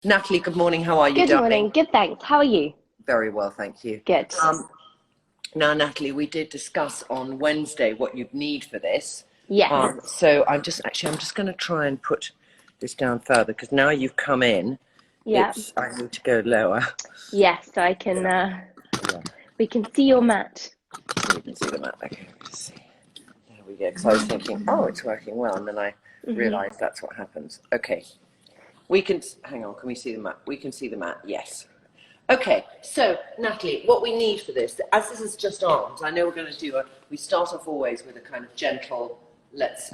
Natalie, good morning. How are you, Good morning. darling? Good, thanks. How are you? Very well, thank you. Good. Now, Natalie, we did discuss on Wednesday what you'd need for this. Yes. So I'm just going to try and put this down further because now you've come in. Yeah. I need to go lower. Yes, so I can. We can see your mat. You can see the map. Okay, let's see. There we go. Because I was thinking, oh, it's working well, and then I realised that's what happens. Okay. We can hang on. Can we see the map? We can see the map. Yes. Okay, so Natalie, what we need for this, as this is just arms, I know we're going to do we start off always with a kind of gentle, let's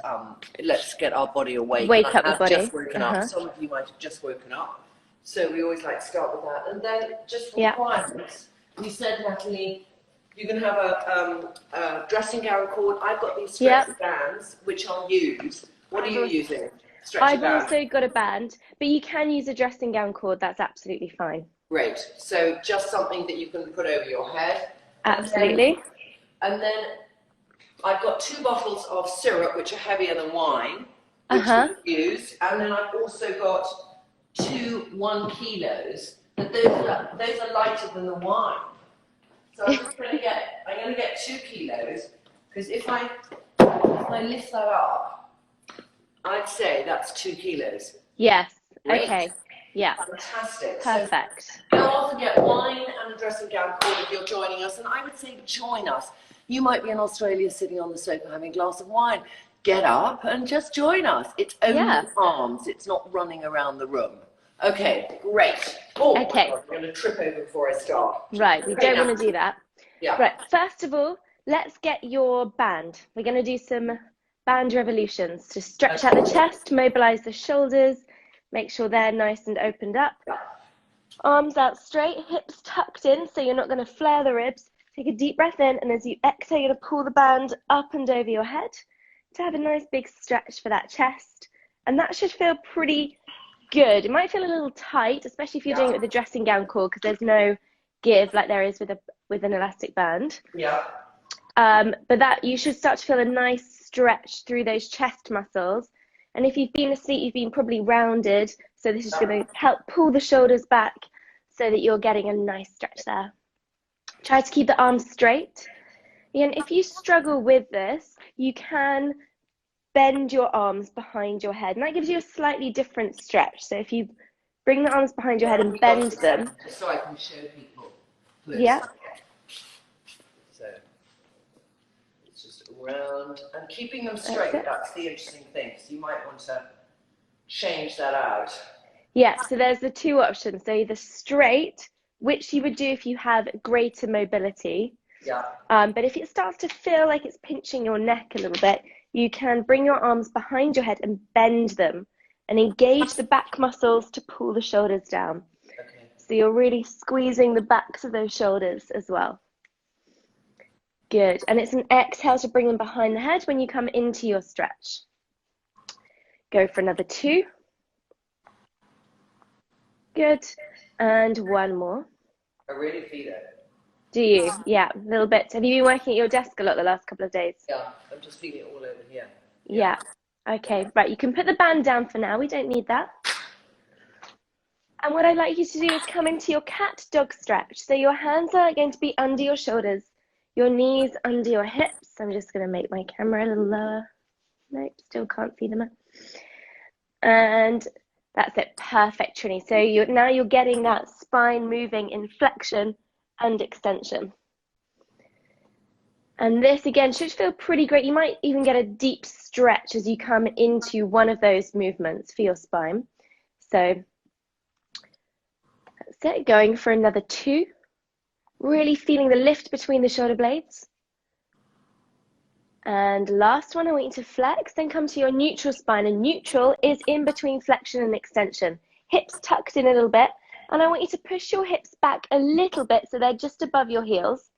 get our body awake. Wake up I the have body. just woken up. Some of you might have just woken up, so we always like to start with that. And then just requirements. We said, Natalie, you can have a dressing gown cord. I've got these stretch bands, which I'll use. What are you using? I've also got a band, but you can use a dressing gown cord. That's absolutely fine. Great. So just something that you can put over your head. Absolutely. And then I've got 2 bottles of syrup, which are heavier than wine, which we'll use. And then I've also got 2 1 kilos, but those are lighter than the wine. So I'm going to get 2 kilos, because if I lift that up, I'd say that's 2 kilos. Yes. Great. Okay. Yeah. Fantastic. Perfect. So you'll often get wine and a dressing gown cord if you're joining us, and I would say join us. You might be in Australia sitting on the sofa having a glass of wine. Get up and just join us. It's only arms. It's not running around the room. Okay, great. Oh, okay. I'm going to trip over before I start. Right, we don't want to do that. Yeah. Right, first of all, let's get your band. We're going to do some band revolutions to stretch out the chest, mobilize the shoulders, make sure they're nice and opened up. Arms out straight, hips tucked in, so you're not going to flare the ribs. Take a deep breath in, and as you exhale, you're going to pull the band up and over your head to have a nice big stretch for that chest. And that should feel pretty good. It might feel a little tight, especially if you're doing it with a dressing gown cord, because there's no give like there is with an elastic band. Yeah. But that you should start to feel a nice stretch through those chest muscles. And if you've been asleep, you've been probably rounded. So this is going to help pull the shoulders back so that you're getting a nice stretch there. Try to keep the arms straight. And if you struggle with this, you can bend your arms behind your head. And that gives you a slightly different stretch. So if you bring the arms behind your head and bend them. Just so I can show people. Please. Yeah. So it's just around and keeping them straight. That's the interesting thing. So you might want to change that out. Yeah, so there's the 2 options. So either straight, which you would do if you have greater mobility. Yeah. But if it starts to feel like it's pinching your neck a little bit, you can bring your arms behind your head and bend them and engage the back muscles to pull the shoulders down. Okay. So you're really squeezing the backs of those shoulders as well. Good. And it's an exhale to bring them behind the head when you come into your stretch. Go for another 2. Good. And 1 more. I really feel it. Do you? Yeah, a little bit. Have you been working at your desk a lot the last couple of days? Yeah, I'm just feeling it all over here. Yeah. Okay, right. You can put the band down for now. We don't need that. And what I'd like you to do is come into your cat dog stretch. So your hands are going to be under your shoulders, your knees under your hips. I'm just going to make my camera a little lower. Nope, still can't see them. And that's it. Perfect, Trinny. So now you're getting that spine moving in flexion and extension. And this again should feel pretty great. You might even get a deep stretch as you come into one of those movements for your spine. So that's it. Going for another 2. Really feeling the lift between the shoulder blades. And last one, I want you to flex, then come to your neutral spine. And neutral is in between flexion and extension. Hips tucked in a little bit. And I want you to push your hips back a little bit so they're just above your heels.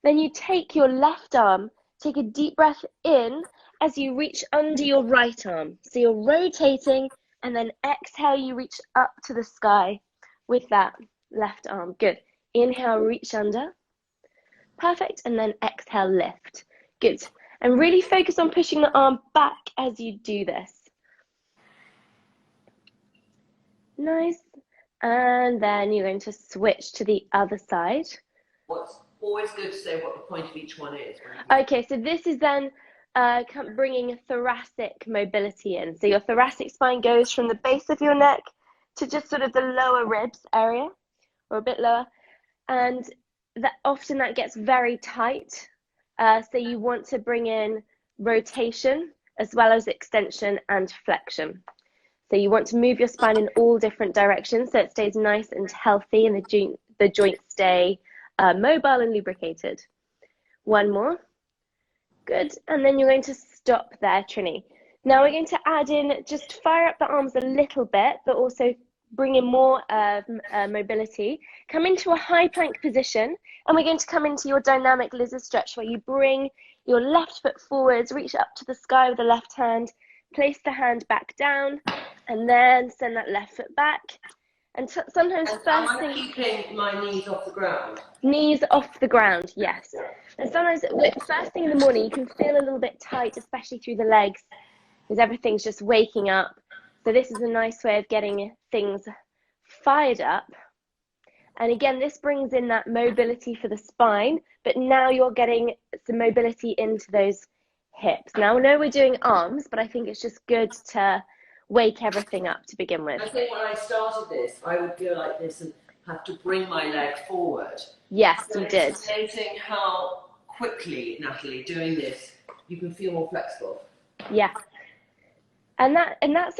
Then you take your left arm, take a deep breath in as you reach under your right arm. So you're rotating, and then exhale, you reach up to the sky with that left arm. Good. Inhale, reach under. Perfect. And then exhale, lift. Good. And really focus on pushing the arm back as you do this. Nice. And then you're going to switch to the other side. What's always good to say what the point of each one is. Okay, so this is then bringing thoracic mobility in. So your thoracic spine goes from the base of your neck to just sort of the lower ribs area, or a bit lower. And often that gets very tight. So you want to bring in rotation as well as extension and flexion. So you want to move your spine in all different directions so it stays nice and healthy and the joints stay mobile and lubricated. One more. Good. And then you're going to stop there, Trinny. Now we're going to add in, just fire up the arms a little bit, but also bring in more mobility. Come into a high plank position, and we're going to come into your dynamic lizard stretch where you bring your left foot forwards, reach up to the sky with the left hand, place the hand back down, and then send that left foot back. And sometimes first thing... keeping my knees off the ground? Knees off the ground, yes. And sometimes first thing in the morning you can feel a little bit tight, especially through the legs, because everything's just waking up. So this is a nice way of getting things fired up. And again, this brings in that mobility for the spine, but now you're getting some mobility into those hips. Now I know we're doing arms, but I think it's just good to wake everything up to begin with. I think when I started this, I would go like this and have to bring my leg forward. Yes, so you did. It's amazing how quickly, Natalie, doing this, you can feel more flexible. Yeah. And that's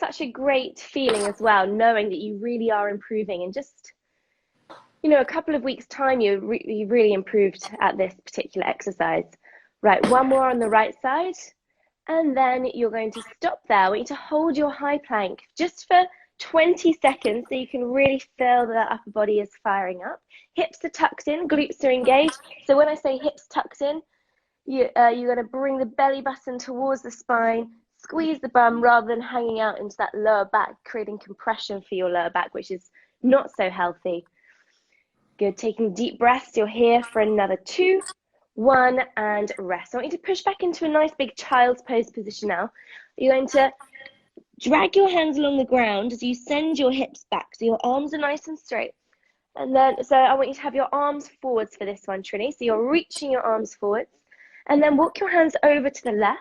such a great feeling as well, knowing that you really are improving. And just, you know, a couple of weeks' time, you really improved at this particular exercise. Right, one more on the right side. And then you're going to stop there. I want you to hold your high plank just for 20 seconds so you can really feel that upper body is firing up. Hips are tucked in, glutes are engaged. So when I say hips tucked in, you're going to bring the belly button towards the spine, squeeze the bum rather than hanging out into that lower back, creating compression for your lower back, which is not so healthy. Good, taking deep breaths. You're here for another 2, 1, and rest. I want you to push back into a nice big child's pose position now. You're going to drag your hands along the ground as you send your hips back so your arms are nice and straight. And then, so I want you to have your arms forwards for this one, Trinny. So you're reaching your arms forwards. And then walk your hands over to the left.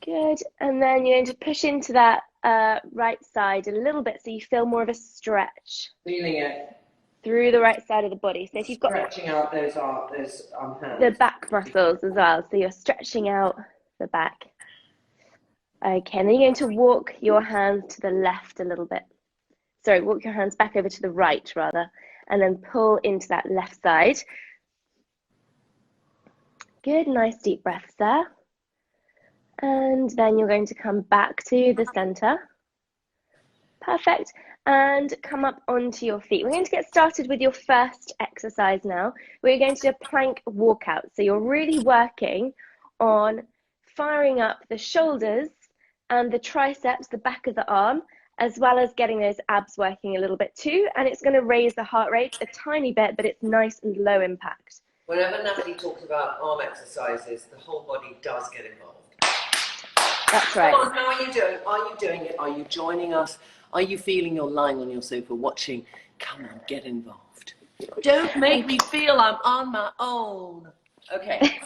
Good. And then you're going to push into that right side a little bit so you feel more of a stretch. Feeling it. Through the right side of the body. So if you've got stretching out those hands. The back muscles as well. So you're stretching out the back. Okay, and then you're going to walk your hands to the left a little bit. Sorry, walk your hands back over to the right rather, and then pull into that left side. Good, nice deep breaths there. And then you're going to come back to the center. Perfect. And come up onto your feet. We're going to get started with your first exercise now. We're going to do a plank walkout. So you're really working on firing up the shoulders and the triceps, the back of the arm, as well as getting those abs working a little bit too. And it's going to raise the heart rate a tiny bit, but it's nice and low impact. Whenever Natalie talks about arm exercises, the whole body does get involved. That's right. Come on, how are you doing? Are you doing it? Are you joining us? Are you feeling you're lying on your sofa watching? Come on, get involved. Don't make me feel I'm on my own. Okay.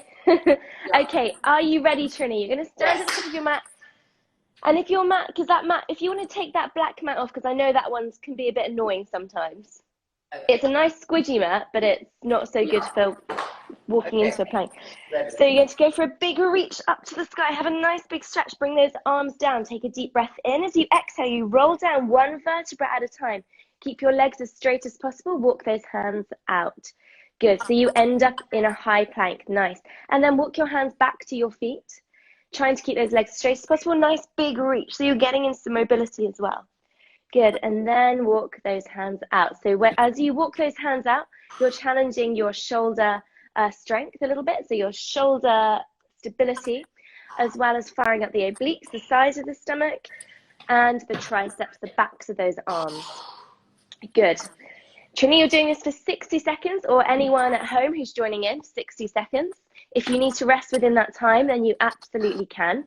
Okay, are you ready, Trinny? You're going to stand at the top of your mat. And if your mat, because that mat, if you want to take that black mat off, because I know that one can be a bit annoying sometimes. Okay. It's a nice squidgy mat, but it's not so good for walking into a plank. So you're going to go for a big reach up to the sky. Have a nice big stretch. Bring those arms down. Take a deep breath in. As you exhale, you roll down one vertebra at a time. Keep your legs as straight as possible. Walk those hands out. Good. So you end up in a high plank. Nice. And then walk your hands back to your feet. Trying to keep those legs as straight as possible. Nice big reach. So you're getting into some mobility as well. Good. And then walk those hands out. So as you walk those hands out, you're challenging your shoulder strength a little bit. So your shoulder stability, as well as firing up the obliques, the sides of the stomach, and the triceps, the backs of those arms. Good. Trinny, you're doing this for 60 seconds, or anyone at home who's joining in, 60 seconds. If you need to rest within that time, then you absolutely can.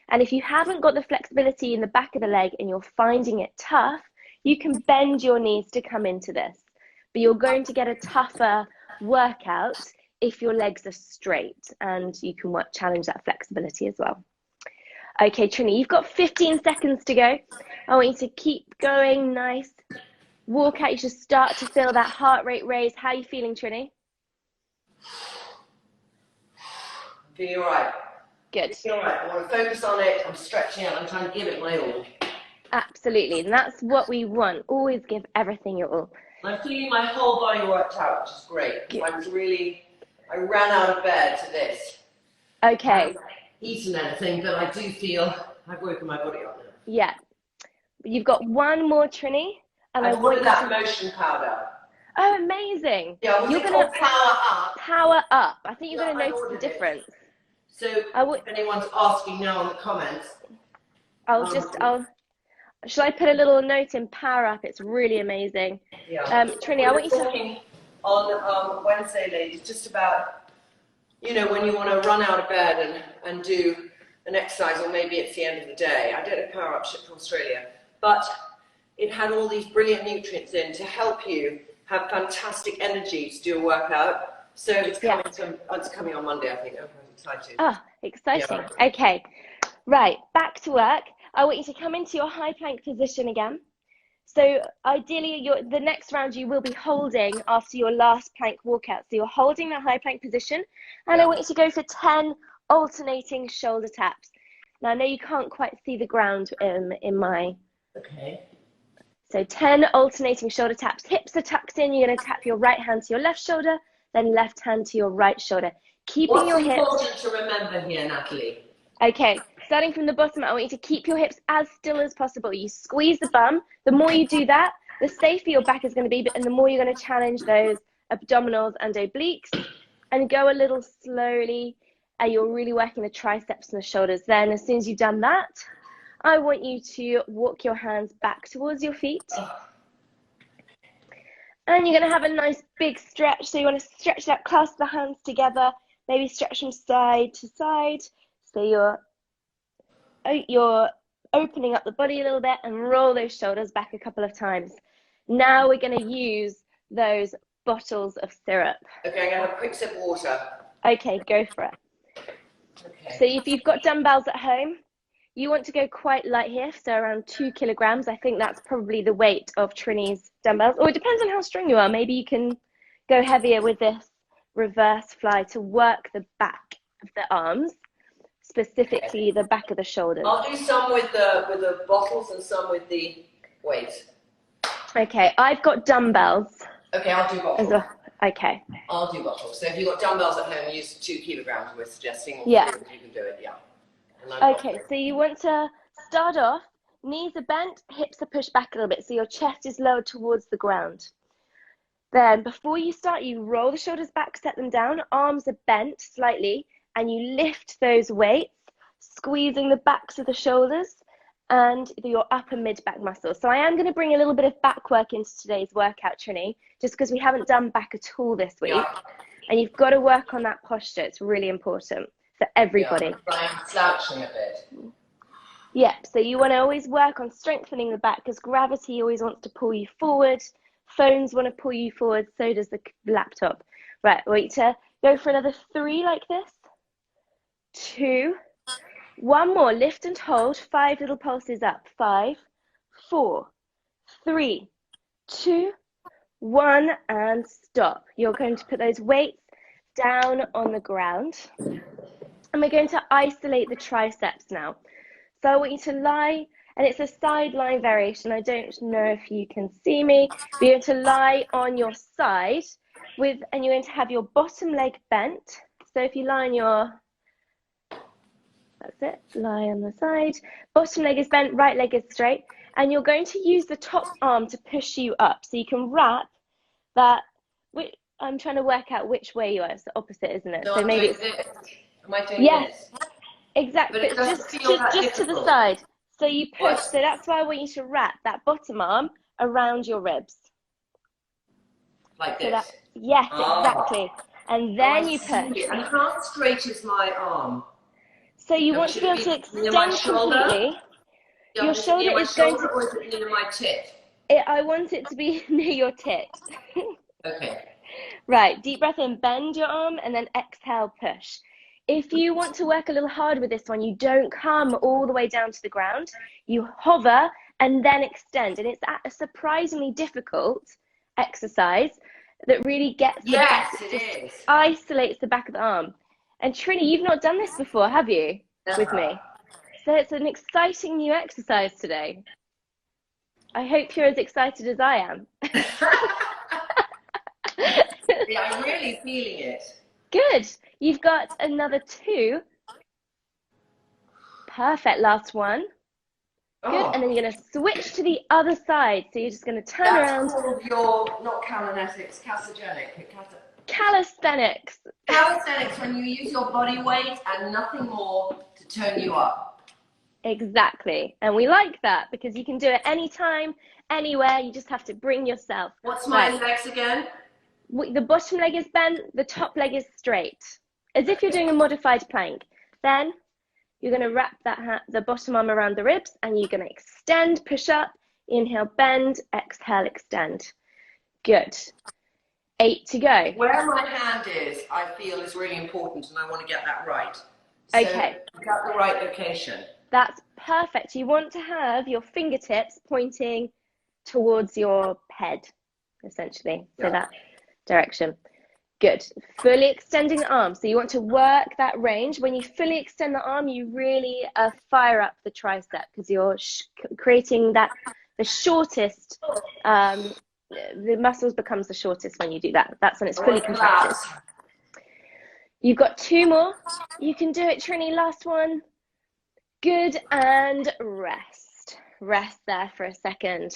And if you haven't got the flexibility in the back of the leg and you're finding it tough, you can bend your knees to come into this. But you're going to get a tougher workout if your legs are straight, and you can challenge that flexibility as well. Okay, Trinny, you've got 15 seconds to go. I want you to keep going, nice. Walk out, you should start to feel that heart rate raise. How are you feeling, Trinny? I'm feeling all right. Good. All right, I want to focus on it. I'm stretching out. I'm trying to give it my all. Absolutely, and that's what we want. Always give everything your all. I'm feeling my whole body worked out, which is great. I ran out of bed to this. Okay. I haven't eaten anything, but I do feel I've woken my body up now. Yeah. You've got one more, Trinny. And I've ordered that motion powder. Oh, amazing. Yeah, you're going to power up. Power up. I think you're going to notice the difference. So if anyone's asking now in the comments. Shall I put a little note in power up? It's really amazing. Yeah. Trinny, I want you to... talking on Wednesday, ladies, just about, when you want to run out of bed and do an exercise, or maybe it's the end of the day. I don't know Power Up shipped from Australia, but it had all these brilliant nutrients in to help you have fantastic energy to do a workout. So it's coming on Monday, I think. I'm excited. Oh, exciting. Yeah. Okay. Right, back to work. I want you to come into your high plank position again. So ideally, the next round you will be holding after your last plank walkout. So you're holding that high plank position, and I want you to go for 10 alternating shoulder taps. Now I know you can't quite see the ground in my... Okay. So 10 alternating shoulder taps. Hips are tucked in. You're going to tap your right hand to your left shoulder, then left hand to your right shoulder. Keeping your hips... What's important to remember here, Natalie? Okay, starting from the bottom, I want you to keep your hips as still as possible. You squeeze the bum. The more you do that, the safer your back is going to be, and the more you're going to challenge those abdominals and obliques. And go a little slowly, and you're really working the triceps and the shoulders. Then as soon as you've done that, I want you to walk your hands back towards your feet. And you're going to have a nice big stretch. So you want to stretch out, clasp the hands together, maybe stretch from side to side. So you're opening up the body a little bit, and roll those shoulders back a couple of times. Now we're going to use those bottles of syrup. Okay, I'm going to have a quick sip of water. Okay, go for it. Okay. So if you've got dumbbells at home, you want to go quite light here, so around 2 kilograms. I think that's probably the weight of Trinny's dumbbells. Or it depends on how strong you are. Maybe you can go heavier with this reverse fly to work the back of the arms, specifically the back of the shoulders. I'll do some with the bottles and some with the weights. Okay, I've got dumbbells. Okay, I'll do bottles. Okay. I'll do bottles. So if you've got dumbbells at home, use 2 kilograms. We're suggesting. Yeah. You can do it. Yeah. Okay, so you want to start off, knees are bent, hips are pushed back a little bit, so your chest is lowered towards the ground. Then before you start, you roll the shoulders back, set them down, arms are bent slightly, and you lift those weights, squeezing the backs of the shoulders and your upper mid-back muscles. So I am going to bring a little bit of back work into today's workout, Trinny, just because we haven't done back at all this week. Yeah. And you've got to work on that posture. It's really important for everybody. Yeah, I'm slouching a bit. Yeah, so you want to always work on strengthening the back, because gravity always wants to pull you forward. Phones want to pull you forward, so does the laptop. Right, wait to go for another 3 like this. 2, 1 more, lift and hold, 5 little pulses up. 5, 4, 3, 2, 1, and stop. You're going to put those weights down on the ground, and we're going to isolate the triceps now. So I want you to lie, and it's a side lying variation. I don't know if you can see me, but you're going to lie on your side and you're going to have your bottom leg bent. So if you lie on your, that's it, lie on the side, bottom leg is bent, right leg is straight, and you're going to use the top arm to push you up. So you can wrap that, I'm trying to work out which way you are. It's the opposite, isn't it? No, so maybe it's, am I doing yes, this? Exactly, but just to the side. So you push, what? So that's why I want you to wrap that bottom arm around your ribs. Like so this? Yes, exactly. And then you push. And how straight is my arm? So you want to be able to extend completely. Your shoulder is going to... Or is it near my tit? I want it to be near your tit. Okay. Right, deep breath in, bend your arm, and then exhale, push. If you want to work a little hard with this one, you don't come all the way down to the ground. You hover and then extend. And it's a surprisingly difficult exercise that really gets the back, isolates the back of the arm. And Trinny, you've not done this before, have you? Never. With me? So it's an exciting new exercise today. I hope you're as excited as I am. Yeah, I'm really feeling it. Good. You've got another 2. Perfect. Last one. Good. Oh. And then you're going to switch to the other side. So you're just going to turn around. That's called your, not calisthenics, Calisthenics. Calisthenics, when you use your body weight and nothing more to turn you up. Exactly. And we like that because you can do it anytime, anywhere. You just have to bring yourself. What's my legs again? The bottom leg is bent, the top leg is straight, as if you're doing a modified plank. Then you're going to wrap the bottom arm around the ribs, and you're going to extend, push up, inhale, bend, exhale, extend. Good. 8 to go. Where my hand is, I feel is really important, and I want to get that right. So okay. You got the right location. That's perfect. You want to have your fingertips pointing towards your head, essentially. So that direction. Good. Fully extending the arm. So you want to work that range. When you fully extend the arm, you really fire up the tricep because you're creating the shortest, the muscles becomes the shortest when you do that. That's when it's fully contracted. You've got 2 more. You can do it, Trinny. Last one. Good. And rest. Rest there for a second.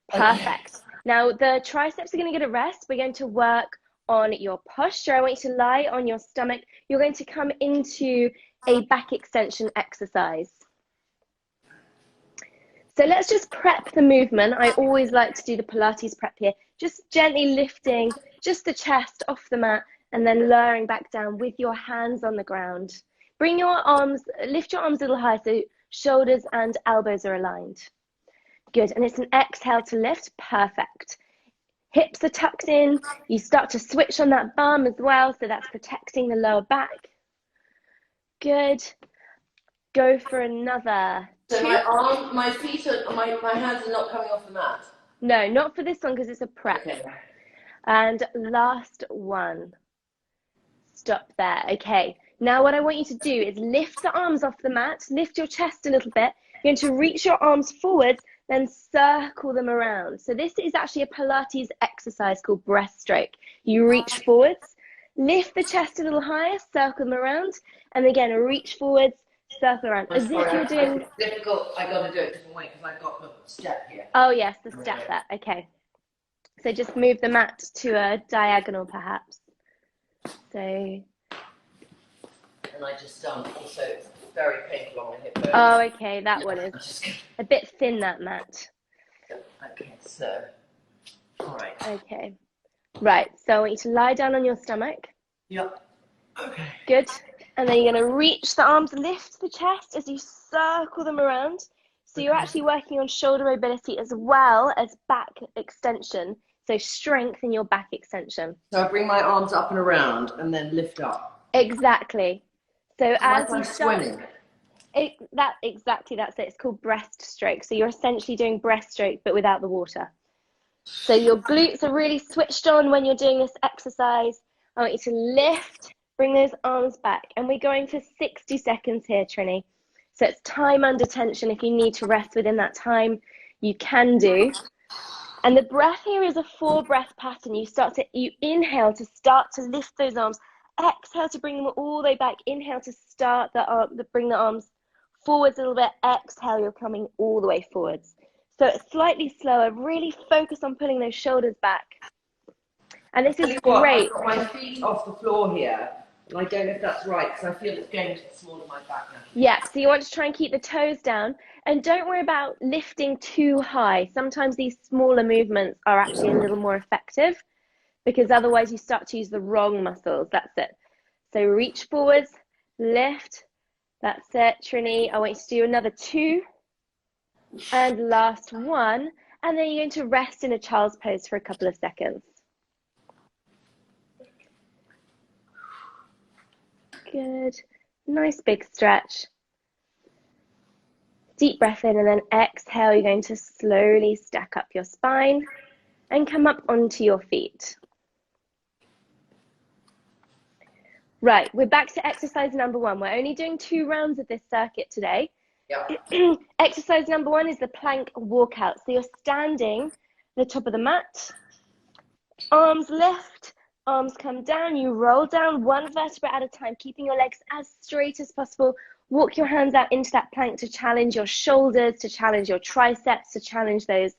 Perfect. Now the triceps are going to get a rest. We're going to work on your posture. I want you to lie on your stomach. You're going to come into a back extension exercise. So let's just prep the movement. I always like to do the Pilates prep here. Just gently lifting just the chest off the mat and then lowering back down with your hands on the ground. Bring your arms, lift your arms a little higher so shoulders and elbows are aligned. Good, and it's an exhale to lift, perfect. Hips are tucked in, you start to switch on that bum as well, so that's protecting the lower back. Good, go for another 2. So my feet are, my hands are not coming off the mat? No, not for this one because it's a prep. Okay. And last one, stop there, okay. Now what I want you to do is lift the arms off the mat, lift your chest a little bit, you're going to reach your arms forwards, then circle them around. So this is actually a Pilates exercise called breaststroke. You reach forwards, lift the chest a little higher, circle them around, and again, reach forwards, circle around. As if you're doing... It's difficult, I got to do it a different way because I've got the step here. Oh yes, the step there, okay. So just move the mat to a diagonal perhaps. So... And I just also it's very painful on my hip. Oh, okay, that one is a bit thin, that mat. Okay, so, all right. Okay, right, so I want you to lie down on your stomach. Yep, okay. Good, and then you're going to reach the arms, lift the chest as you circle them around. So you're actually working on shoulder mobility as well as back extension, so strength in your back extension. So I bring my arms up and around and then lift up. Exactly. So as you start, swimming. Exactly, that's it. It's called breaststroke. So you're essentially doing breaststroke, but without the water. So your glutes are really switched on when you're doing this exercise. I want you to lift, bring those arms back. And we're going for 60 seconds here, Trinny. So it's time under tension. If you need to rest within that time, you can do. And the breath here is a 4-breath pattern. You inhale to start to lift those arms. Exhale to bring them all the way back. Inhale to start bring the arms forwards a little bit. Exhale, you're coming all the way forwards. So it's slightly slower. Really focus on pulling those shoulders back. And this is great. I've got my feet off the floor here, and I don't know if that's right because I feel it's going to the small of my back now. Yeah, so you want to try and keep the toes down. And don't worry about lifting too high. Sometimes these smaller movements are actually a little more effective, because otherwise you start to use the wrong muscles. That's it. So reach forwards, lift, That's it, Trinny. I want you to do another 2. And last one. And then you're going to rest in a child's pose for a couple of seconds. Good. Nice big stretch. Deep breath in and then exhale. You're going to slowly stack up your spine and come up onto your feet. Right, we're back to exercise number 1. We're only doing 2 rounds of this circuit today. Yeah. Exercise number 1 is the plank walkout. So you're standing at the top of the mat, arms lift, arms come down, you roll down 1 vertebra at a time, keeping your legs as straight as possible. Walk your hands out into that plank to challenge your shoulders, to challenge your triceps, to challenge those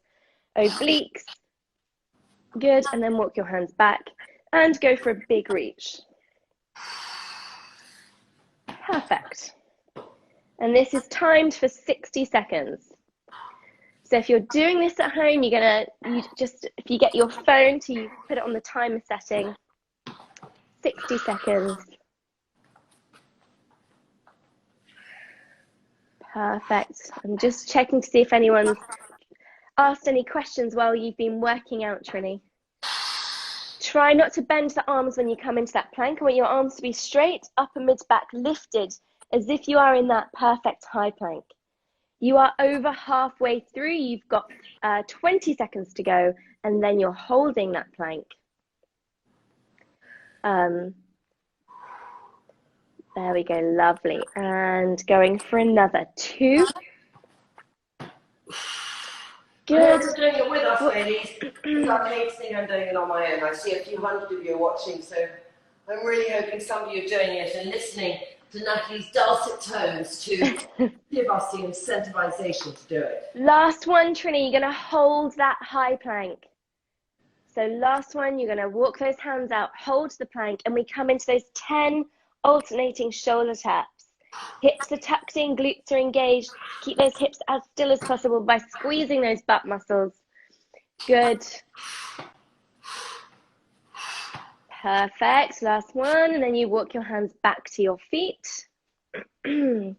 obliques. Good, and then walk your hands back and go for a big reach. Perfect. And this is timed for 60 seconds. So if you're doing this at home, if you get your phone to put it on the timer setting, 60 seconds. Perfect. I'm just checking to see if anyone's asked any questions while you've been working out, Trinny. Try not to bend the arms when you come into that plank. I want your arms to be straight, upper mid-back lifted, as if you are in that perfect high plank. You are over halfway through. You've got 20 seconds to go, and then you're holding that plank. There we go, lovely. And going for another 2. Good. Whoever's doing it with us, ladies, because I hate saying I'm doing it on my own. I see a few hundred of you are watching, so I'm really hoping some of you are doing it and listening to Natalie's dulcet tones to give us the incentivization to do it. Last one, Trinny, you're going to hold that high plank. So last one, you're going to walk those hands out, hold the plank, and we come into those 10 alternating shoulder taps. Hips are tucked in, glutes are engaged. Keep those hips as still as possible by squeezing those butt muscles. Good. Perfect. Last one, and then you walk your hands back to your feet. And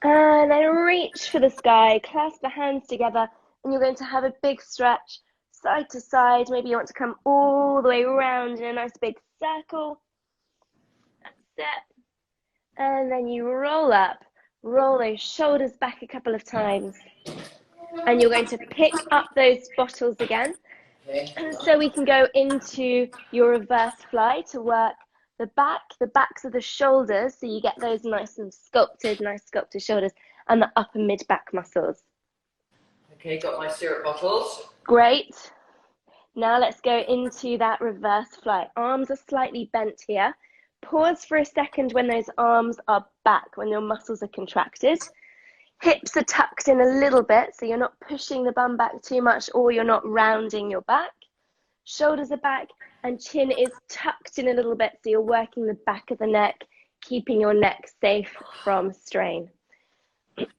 then reach for the sky, clasp the hands together, and you're going to have a big stretch side to side. Maybe you want to come all the way around in a nice big circle. That's it. And then you roll up, roll those shoulders back a couple of times. And you're going to pick up those bottles again. And so we can go into your reverse fly to work the backs of the shoulders, so you get those nice sculpted shoulders, and the upper mid-back muscles. Okay, got my syrup bottles. Great. Now let's go into that reverse fly. Arms are slightly bent here. Pause for a second when those arms are back, when your muscles are contracted. Hips are tucked in a little bit, so you're not pushing the bum back too much, or you're not rounding your back. Shoulders are back, and chin is tucked in a little bit, so you're working the back of the neck, keeping your neck safe from strain.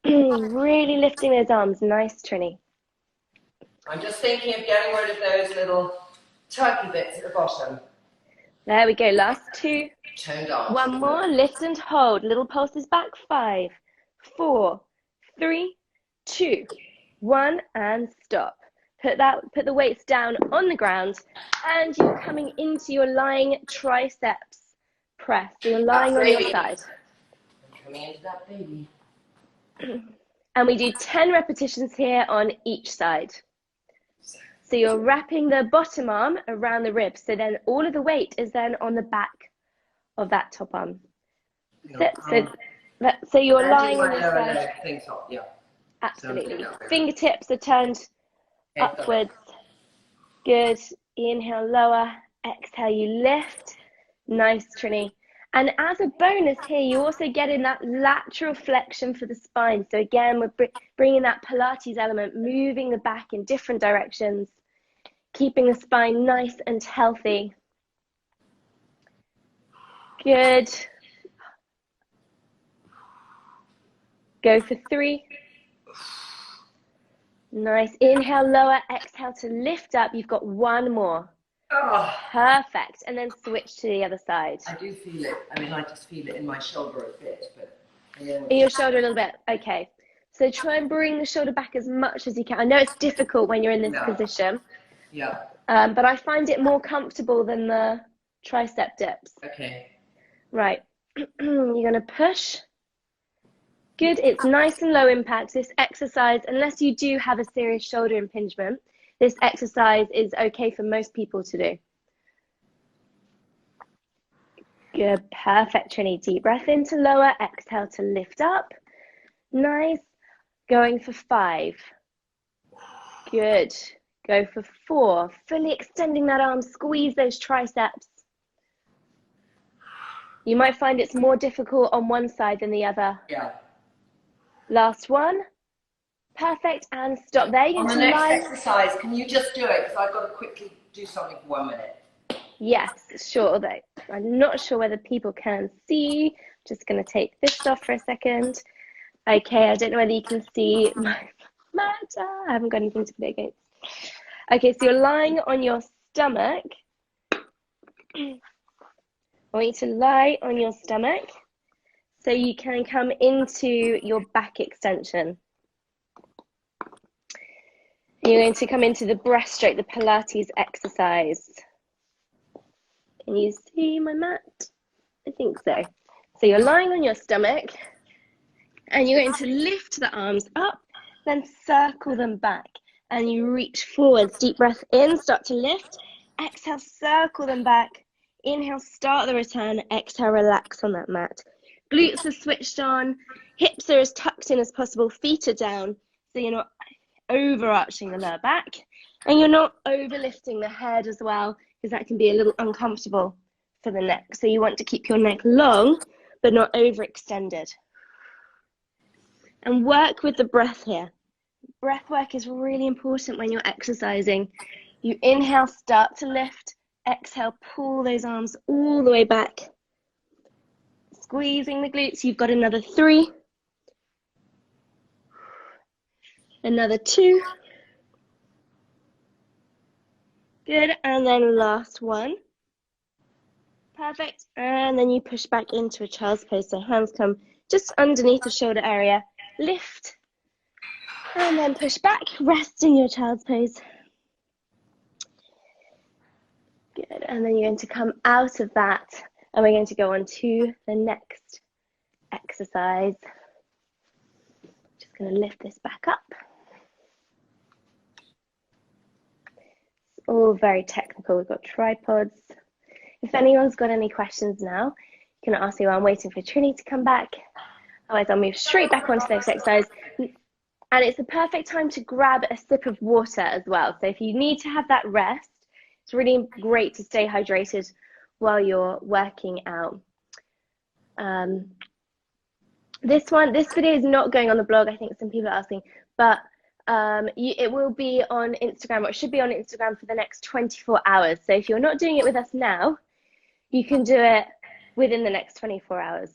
Really lifting those arms. Nice, Trinny. I'm just thinking of getting rid of those little turkey bits at the bottom. There we go. Last 2. Toned arms. One more. Lift and hold. Little pulses back. 5, 4, 3, 2, 1, and stop. Put the weights down on the ground, and you're coming into your lying triceps press. So you're lying on your side. I'm coming into that baby. And we do 10 repetitions here on each side. So you're wrapping the bottom arm around the ribs. So then all of the weight is then on the back of that top arm. So you're lying on your side. Yeah. Absolutely. Fingertips are turned upwards. Good. Inhale, lower. Exhale, you lift. Nice, Trinny. And as a bonus here, you also get in that lateral flexion for the spine. So again, we're bringing that Pilates element, moving the back in different directions, keeping the spine nice and healthy. Good. Go for 3. Nice. Inhale, lower. Exhale to lift up. You've got 1 more. Oh. Perfect. And then switch to the other side. I do feel it. I mean, I just feel it in my shoulder a bit, but In your shoulder a little bit. Okay. So try and bring the shoulder back as much as you can. I know it's difficult when you're in this position. Yeah. But I find it more comfortable than the tricep dips. Okay. Right. You're going to push. Good. It's nice and low impact. This exercise, unless you do have a serious shoulder impingement, this exercise is okay for most people to do. Good. Perfect, Trinny. Deep breath in to lower. Exhale to lift up. Nice. Going for 5. Good. Go for 4. Fully extending that arm. Squeeze those triceps. You might find it's more difficult on one side than the other. Yeah. Last one. Perfect. And stop there. On the next exercise, can you just do it? Because I've got to quickly do something for 1 minute. Yes, sure. Though I'm not sure whether people can see. Just going to take this off for a second. Okay, I don't know whether you can see my matter. I haven't got anything to put it against. Okay, so you're lying on your stomach. I want you to lie on your stomach so you can come into your back extension. You're going to come into the breaststroke, the Pilates exercise. Can you see my mat? I think so. So you're lying on your stomach and you're going to lift the arms up, then circle them back. And you reach forwards. Deep breath in, start to lift. Exhale, circle them back. Inhale, start the return. Exhale, relax on that mat. Glutes are switched on. Hips are as tucked in as possible. Feet are down, so you're not overarching the lower back. And you're not overlifting the head as well, because that can be a little uncomfortable for the neck. So you want to keep your neck long, but not overextended. And work with the breath here. Breath work is really important when you're exercising. You inhale, start to lift. Exhale, pull those arms all the way back. Squeezing the glutes. You've got another 3. Another 2. Good. And then last one. Perfect. And then you push back into a child's pose. So hands come just underneath the shoulder area. Lift. And then push back. Rest in your child's pose. Good. And then you're going to come out of that. And we're going to go on to the next exercise. Just going to lift this back up. It's all very technical. We've got tripods. If anyone's got any questions now, you can ask me while I'm waiting for Trinny to come back. Otherwise, I'll move straight back onto the next exercise. And it's the perfect time to grab a sip of water as well. So if you need to have that rest, it's really great to stay hydrated while you're working out. This video is not going on the blog. I think some people are asking, but it will be on Instagram, or it should be on Instagram for the next 24 hours. So if you're not doing it with us now, you can do it within the next 24 hours.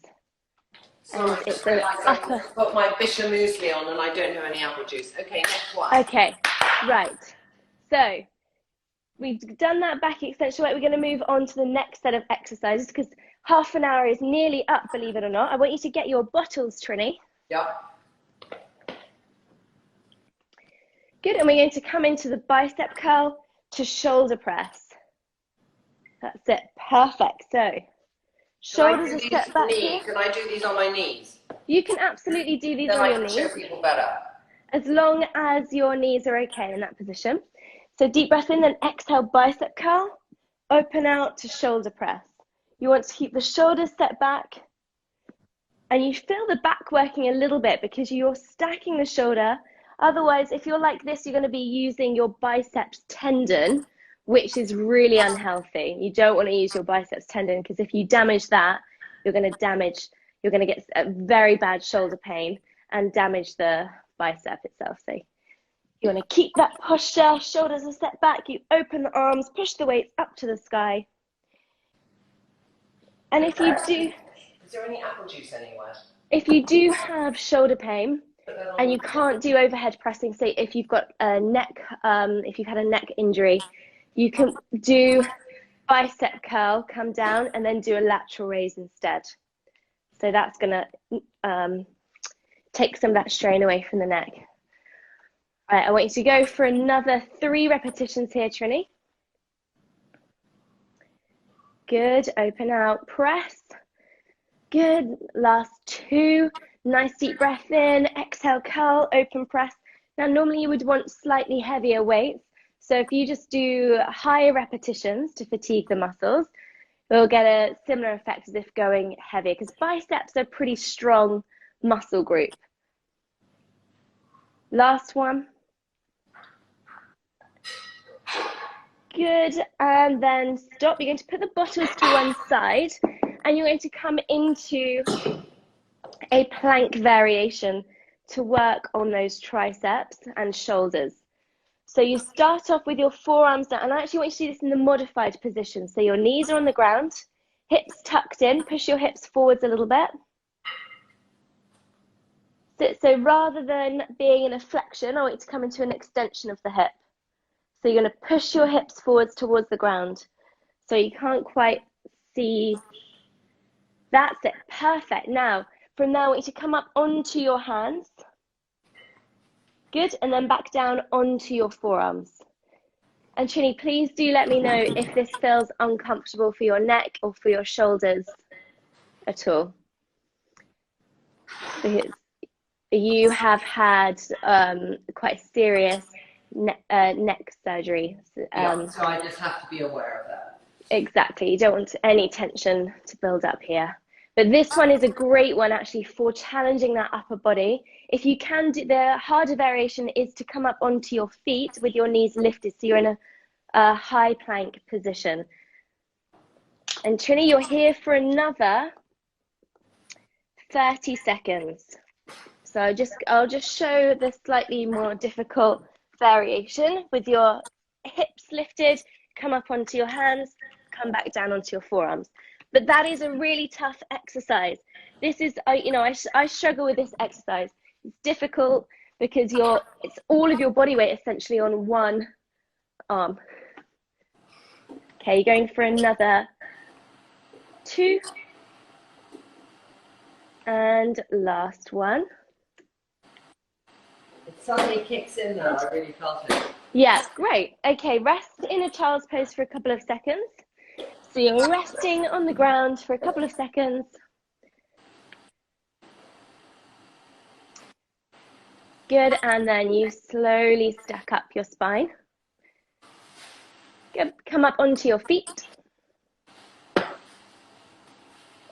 Sorry, and it's I've got my Bicep muesli on and I don't have any apple juice. Okay, next one. Okay, right. So we've done that back extension work. We're going to move on to the next set of exercises because half an hour is nearly up, believe it or not. I want you to get your bottles, Trinny. Yep. Good, and we're going to come into the bicep curl to shoulder press. That's it, perfect. So shoulders are set back here. Can I do these on my knees? You can absolutely do these on your knees. Then I can show people better. As long as your knees are okay in that position. So deep breath in, then exhale, bicep curl. Open out to shoulder press. You want to keep the shoulders set back. And you feel the back working a little bit because you're stacking the shoulder. Otherwise, if you're like this, you're going to be using your biceps tendon, which is really unhealthy. You don't want to use your biceps tendon because if you damage that, you're going to get a very bad shoulder pain and damage the bicep itself. So you want to keep that posture, shoulders are set back, you open the arms, push the weights up to the sky. And if you do... Is there any apple juice anywhere? If you do have shoulder pain and you can't do overhead pressing, say if you've got a neck, if you've had a neck injury, you can do bicep curl, come down, and then do a lateral raise instead. So that's going to take some of that strain away from the neck. All right, I want you to go for another 3 repetitions here, Trinny. Good, open out, press. Good, last 2. Nice deep breath in, exhale, curl, open, press. Now, normally you would want slightly heavier weights. So if you just do higher repetitions to fatigue the muscles, we'll get a similar effect as if going heavier, because biceps are a pretty strong muscle group. Last one. Good, and then stop. You're going to put the bottles to one side, and you're going to come into a plank variation to work on those triceps and shoulders. So you start off with your forearms down, and I actually want you to do this in the modified position. So your knees are on the ground, hips tucked in, push your hips forwards a little bit. So rather than being in a flexion, I want you to come into an extension of the hip. So you're going to push your hips forwards towards the ground. So you can't quite see. That's it. Perfect. Now, from there, I want you to come up onto your hands. Good. And then back down onto your forearms. And Trinny, please do let me know if this feels uncomfortable for your neck or for your shoulders at all. Because you have had quite serious neck surgery. So I just have to be aware of that. Exactly. You don't want any tension to build up here. But this one is a great one actually for challenging that upper body. If you can do, the harder variation is to come up onto your feet with your knees lifted, so you're in a high plank position. And Trinny, you're here for another 30 seconds. So I'll just show the slightly more difficult variation with your hips lifted, come up onto your hands, come back down onto your forearms. But that is a really tough exercise. This is, I struggle with this exercise. It's difficult because it's all of your body weight essentially on one arm. Okay, you're going for another 2. And last one. It suddenly kicks in now, I really felt it. Yeah, great. Okay, rest in a child's pose for a couple of seconds. So you're resting on the ground for a couple of seconds. Good, and then you slowly stack up your spine. Good, come up onto your feet.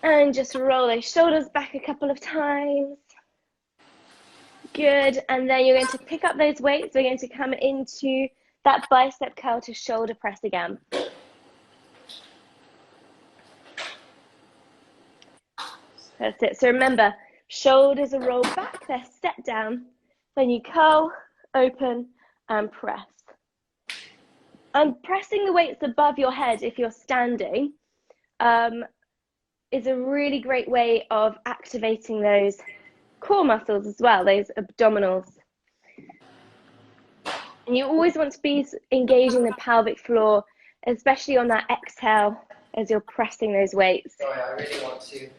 And just roll those shoulders back a couple of times. Good, and then you're going to pick up those weights. We're going to come into that bicep curl to shoulder press again. That's it. So remember, shoulders are rolled back, they're set down. Then you curl, open, and press. And pressing the weights above your head if you're standing is a really great way of activating those core muscles as well, those abdominals. And you always want to be engaging the pelvic floor, especially on that exhale as you're pressing those weights. Sorry, I really want to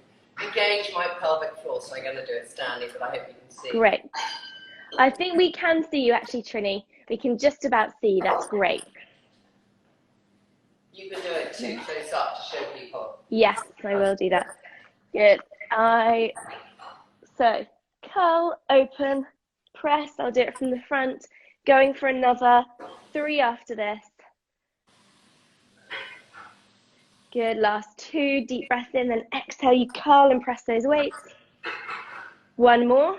engage my pelvic floor, so I'm going to do it standing, but I hope you can see. Great. I think we can see you actually, Trinny. We can just about see. That's great. You can do it too close up to show people. Yes, I will do that. Good. So curl, open, press. I'll do it from the front. Going for another 3 after this. Good. Last 2. Deep breath in, then exhale. You curl and press those weights. 1 more.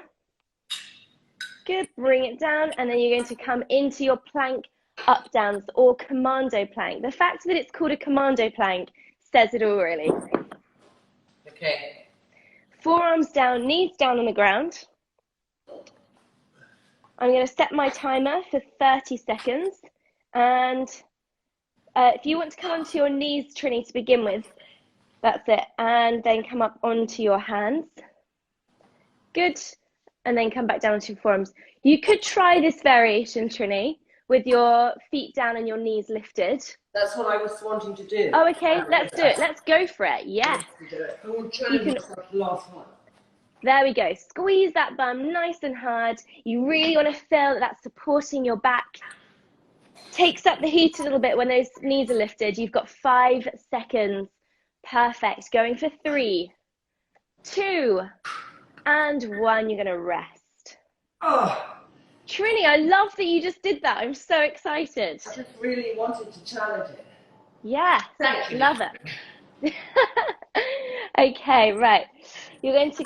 Good. Bring it down, and then you're going to come into your plank up downs or commando plank. The fact that it's called a commando plank says it all, really. Okay. Forearms down, knees down on the ground. I'm going to set my timer for 30 seconds. And if you want to come onto your knees, Trinny, to begin with, that's it. And then come up onto your hands. Good. And then come back down onto your forearms. You could try this variation, Trinny, with your feet down and your knees lifted. That's what I was wanting to do. Oh, okay, let's do it. Let's go for it. Yes. I want to challenge myself the last one. There we go. Squeeze that bum nice and hard. You really want to feel that that's supporting your back. Takes up the heat a little bit when those knees are lifted. You've got 5 seconds. Perfect. Going for 3, 2, and 1. You're going to rest. Oh. Trinny, I love that you just did that. I'm so excited. I just really wanted to challenge it. Yeah, Thank you. love it. Okay, right. You're going to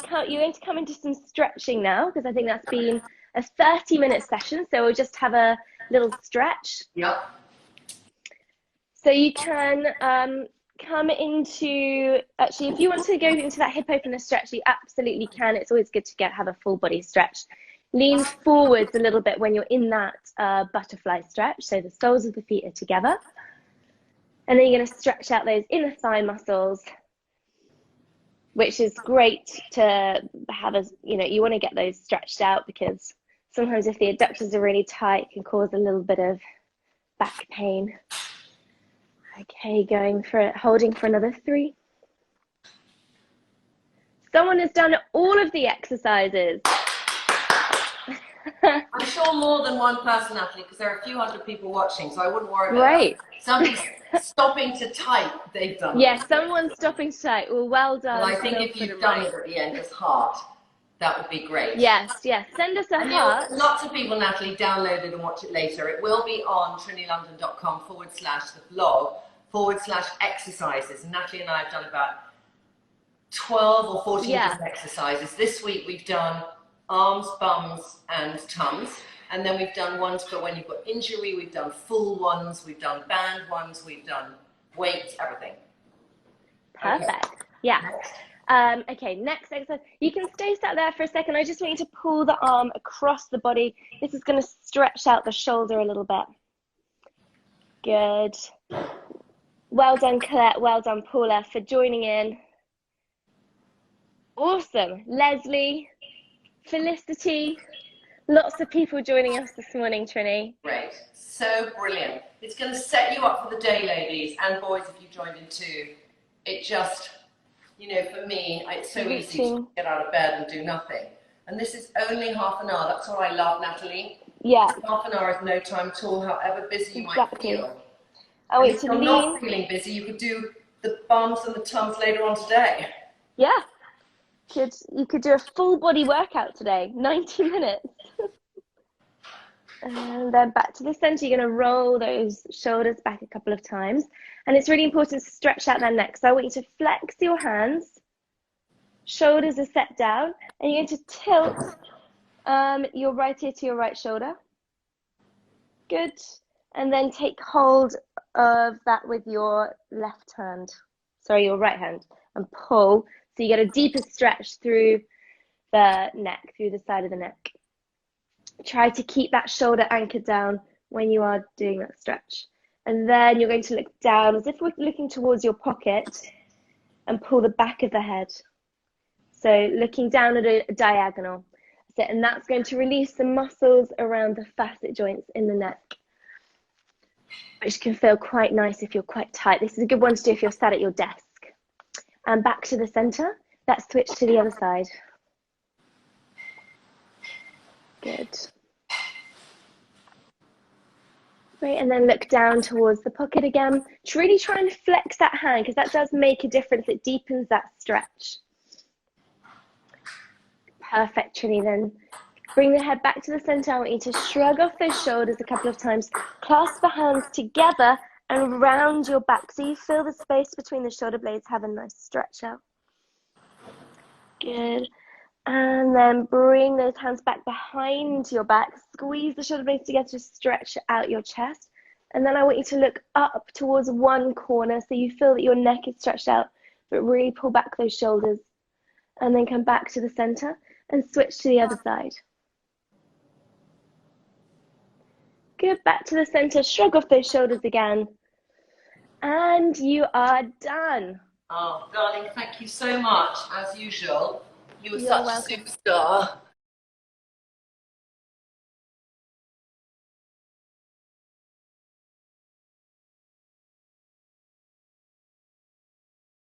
come into some stretching now, because I think that's been a 30-minute session. So we'll just have a little stretch. Yep. So you can come into, actually, if you want to go into that hip opener stretch, you absolutely can. It's always good to have a full body stretch. Lean forwards a little bit when you're in that butterfly stretch. So the soles of the feet are together. And then you're going to stretch out those inner thigh muscles, which is great to have as, you want to get those stretched out, because sometimes if the adductors are really tight, it can cause a little bit of back pain. Okay, going for it, holding for another 3. Someone has done all of the exercises. I'm sure more than one person, Natalie, because there are a few hundred people watching, so I wouldn't worry about Right. that. Somebody's stopping to type, they've done it. Yes, someone's stopping to type. Well done. And I think if you've done it at the end as heart, that would be great. Yes, yes. Send us a heart. Lots of people, Natalie, download it and watch it later. It will be on trinnylondon.com/the blog/exercises. Natalie and I have done about 12 or 14 different exercises. This week we've done arms, bums, and tums. And then we've done ones for when you've got injury, we've done full ones, we've done band ones, we've done weights, everything. Perfect. Okay. Yeah. Okay, next exercise. You can stay sat there for a second. I just want you to pull the arm across the body. This is going to stretch out the shoulder a little bit. Good. Well done, Colette. Well done, Paula, for joining in. Awesome. Leslie, Felicity. Lots of people joining us this morning, Trinny. Great. So brilliant. It's going to set you up for the day, ladies, and boys, if you joined in too. It just, for me, it's so easy to get out of bed and do nothing. And this is only half an hour. That's what I love, Natalie. Yeah. Half an hour is no time at all, however busy you might feel. I want if you're not feeling busy, you could do the bums and the tums later on today. Yeah. You could do a full body workout today, 90 minutes. And then back to the center. You're going to roll those shoulders back a couple of times. And it's really important to stretch out that neck. So I want you to flex your hands. Shoulders are set down. And you're going to tilt your right ear to your right shoulder. Good. And then take hold of that with your left hand. Sorry, your right hand. And pull. So you get a deeper stretch through the neck, through the side of the neck. Try to keep that shoulder anchored down when you are doing that stretch. And then you're going to look down as if we're looking towards your pocket and pull the back of the head. So looking down at a diagonal. And that's going to release the muscles around the facet joints in the neck, which can feel quite nice if you're quite tight. This is a good one to do if you're sat at your desk. And back to the center. Let's switch to the other side. Good. Great, and then look down towards the pocket again. Really try and flex that hand, because that does make a difference. It deepens that stretch. Perfect, Trinny. Then bring the head back to the center. I want you to shrug off those shoulders a couple of times. Clasp the hands together and round your back, so you feel the space between the shoulder blades have a nice stretch out. Good. And then bring those hands back behind your back. Squeeze the shoulder blades together to stretch out your chest. And then I want you to look up towards one corner so you feel that your neck is stretched out, but really pull back those shoulders. And then come back to the center and switch to the other side. Good, back to the center, shrug off those shoulders again. And you are done. Oh, darling, thank you so much, as usual. You were You're such welcome. a superstar.